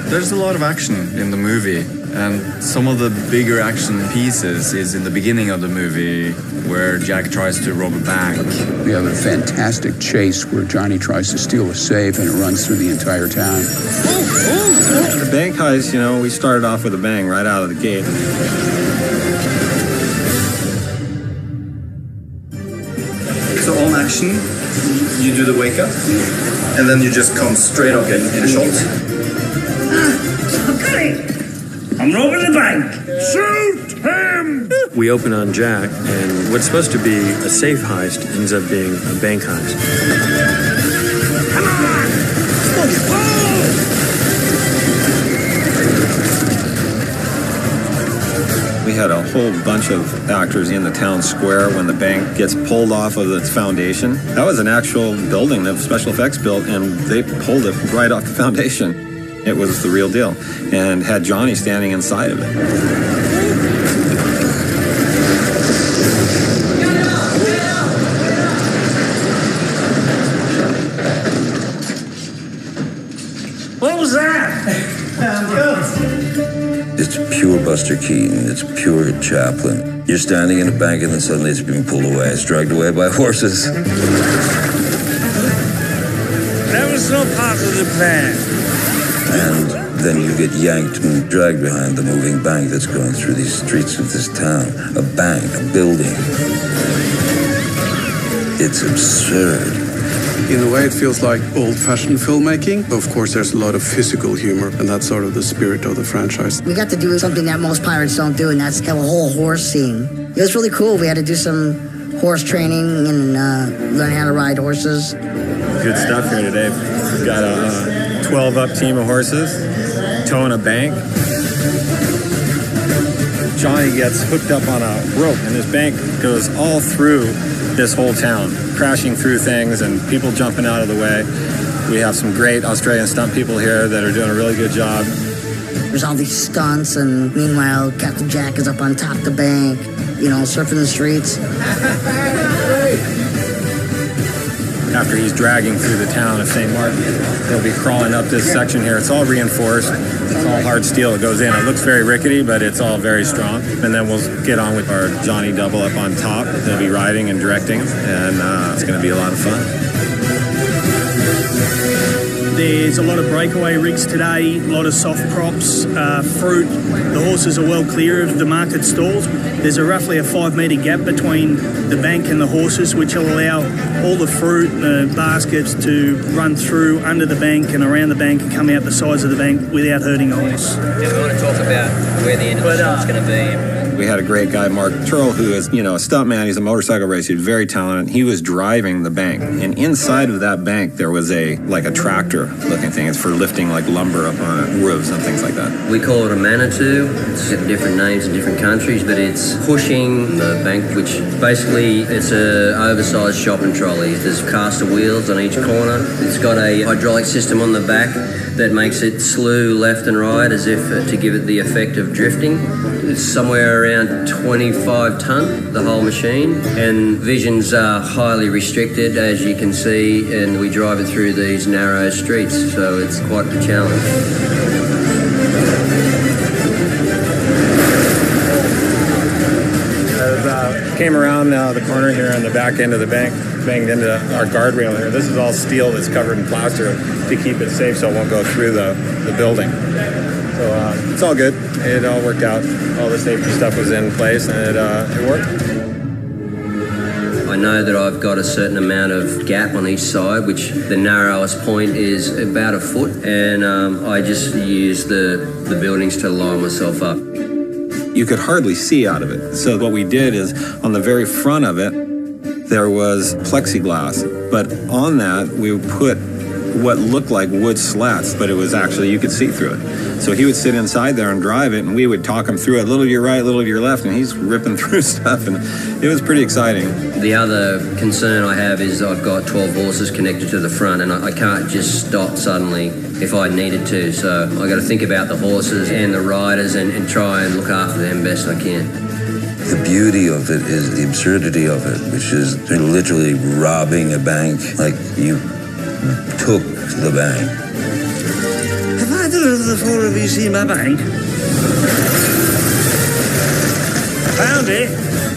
There's a lot of action in the movie, and some of the bigger action pieces is in the beginning of the movie where Jack tries to rob a bank. We have a fantastic chase where Johnny tries to steal a safe and it runs through the entire town. The bank heist, you know, we started off with a bang right out of the gate. So on action, you do the wake up, and then you just come straight up in a shot. I'm robbing the bank. Shoot him! We open on Jack, and what's supposed to be a safe heist ends up being a bank heist. Come on! We had a whole bunch of actors in the town square when the bank gets pulled off of its foundation. That was an actual building that special effects built, and they pulled it right off the foundation. It was the real deal, and had Johnny standing inside of it. What was that? It's pure Buster Keaton. It's pure Chaplin. You're standing in a bank and then suddenly it's being pulled away. It's dragged away by horses. That was no part of the plan. And then you get yanked and dragged behind the moving bank that's going through these streets of this town. A bank, a building. It's absurd. In a way, it feels like old-fashioned filmmaking. Of course, there's a lot of physical humor, and that's sort of the spirit of the franchise. We got to do something that most pirates don't do, and that's have a whole horse scene. It was really cool. We had to do some horse training and learn how to ride horses. Good stuff here today. We've got a 12-up team of horses towing a bank. Johnny gets hooked up on a rope, and this bank goes all through this whole town, crashing through things and people jumping out of the way. We have some great Australian stunt people here that are doing a really good job. There's all these stunts, and meanwhile, Captain Jack is up on top of the bank, you know, surfing the streets. After he's dragging through the town of St. Martin, he'll be crawling up this section here. It's all reinforced. It's all hard steel that goes in. It looks very rickety, but it's all very strong. And then we'll get on with our Johnny double up on top. He'll be riding and directing, and it's going to be a lot of fun. There's a lot of breakaway rigs today, a lot of soft props, fruit. The horses are well clear of the market stalls. There's roughly a 5 metre gap between the bank and the horses, which will allow all the fruit and the baskets to run through under the bank and around the bank and come out the sides of the bank without hurting a horse. Yeah, we want to talk about where the end of the shot's going to be. We had a great guy, Mark Turl, who is, you know, a stuntman. He's a motorcycle racer. He's very talented. He was driving the bank, and inside of that bank there was a tractor-looking thing. It's for lifting like lumber up on roofs and things like that. We call it a Manitou. It's got different names in different countries, but it's pushing the bank, which basically it's a oversized shopping trolley. There's caster wheels on each corner. It's got a hydraulic system on the back that makes it slew left and right as if to give it the effect of drifting. It's somewhere around 25 tonne, the whole machine, and visions are highly restricted, as you can see, and we drive it through these narrow streets, so it's quite the challenge. Came around the corner here on the back end of the bank, banged into our guardrail here. This is all steel that's covered in plaster to keep it safe so it won't go through the building. So it's all good. It all worked out. All the safety stuff was in place, and it worked. I know that I've got a certain amount of gap on each side, which the narrowest point is about a foot, and I just use the buildings to line myself up. You could hardly see out of it. So what we did is, on the very front of it, there was plexiglass, but on that we put what looked like wood slats, but it was actually, you could see through it. So he would sit inside there and drive it, and we would talk him through it, a little to your right, a little to your left, and he's ripping through stuff, and it was pretty exciting. The other concern I have is I've got 12 horses connected to the front, and I can't just stop suddenly if I needed to, so I've got to think about the horses and the riders and try and look after them best I can. The beauty of it is the absurdity of it, which is they're literally robbing a bank. Like, you took the bank. Have either of the four of you seen my bank? I found it.